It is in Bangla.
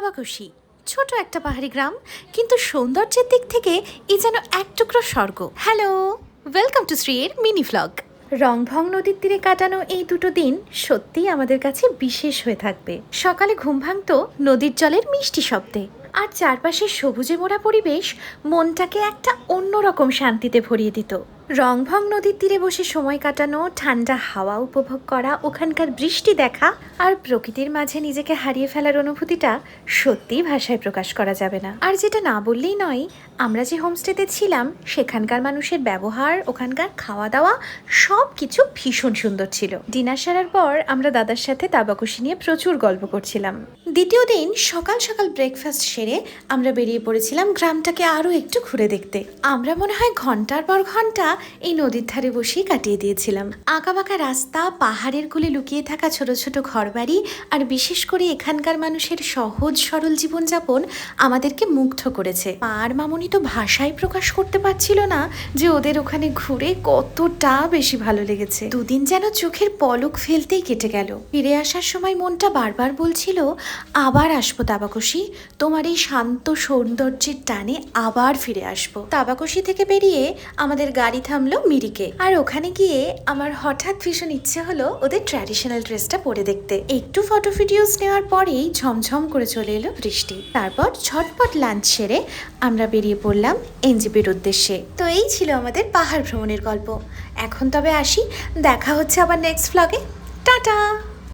তাবাকুশি ছোট একটা পাহাড়ি গ্রাম, কিন্তু সৌন্দর্যের দিক থেকে এ যেন এক টুকরো স্বর্গ। হ্যালো, ওয়েলকাম টু শ্রীর মিনি ভ্লগ। রংভং নদীর তীরে কাটানো এই দুটো দিন সত্যিই আমাদের কাছে বিশেষ হয়ে থাকবে। সকালে ঘুম ভাঙতো নদীর জলের মিষ্টি শব্দে, আর চারপাশের সবুজে মোড়া পরিবেশ মনটাকে একটা অন্যরকম শান্তিতে ভরিয়ে দিত। রংভং নদীর তীরে বসে সময় কাটানো, ঠান্ডা হাওয়া উপভোগ করা, ওখানকার বৃষ্টি দেখা আর প্রকৃতির মাঝে নিজেকে হারিয়ে ফেলার অনুভূতিটা সত্যিই ভাষায় প্রকাশ করা যাবে না। আর যেটা না বললেই নয়, আমরা যে হোমস্টেতে ছিলাম সেখানকার মানুষের ব্যবহার, ওখানকার খাওয়া দাওয়া সব কিছু ভীষণ সুন্দর ছিল। ডিনার সারার পর আমরা দাদার সাথে তাবাকুশি নিয়ে প্রচুর গল্প করছিলাম। দ্বিতীয় দিন সকাল সকাল ব্রেকফাস্ট সেরে আমরা বেরিয়ে পড়েছিলাম গ্রামটাকে আরও একটু ঘুরে দেখতে। আমরা মনে হয় ঘন্টার পর ঘন্টা এই নদীর ধারে বসেই কাটিয়ে দিয়েছিলাম। আঁকাবাঁকা রাস্তা, পাহাড়ের কোলে লুকিয়ে থাকা ছোট ছোট ঘরবাড়ি, আর বিশেষ করে এখানকার মানুষের সহজ সরল জীবনযাপন আমাদেরকে মুগ্ধ করেছে। আর মামুনি তো ভাষায় প্রকাশ করতে পারছিল না যে ওদের ওখানে ঘুরে কতটা বেশি ভালো লেগেছে। দুদিন যেন চোখের পলক ফেলতেই কেটে গেল। ফিরে আসার সময় মনটা বারবার বলছিল, আবার আসবো তাবাকুশি, তোমার এই শান্ত সৌন্দর্যের টানে আবার ফিরে আসবো। তাবাকুশি থেকে বেরিয়ে আমাদের গাড়ি থামলো মিরিকে, আর ওখানে গিয়ে আমার হঠাৎ ভীষণ ইচ্ছে হলো ওদের ট্র্যাডিশনাল ড্রেসটা পরে দেখতে। একটু ফটো ভিডিওস নেওয়ার পরেই ঝমঝম করে চলে এলো বৃষ্টি। তারপর ঝটপট লাঞ্চ সেরে আমরা বেরিয়ে পড়লাম এনজেপির উদ্দেশ্যে। তো এই ছিল আমাদের পাহাড় ভ্রমণের গল্প। এখন তবে আসি, দেখা হচ্ছে আবার নেক্সট ভ্লগে। টাটা।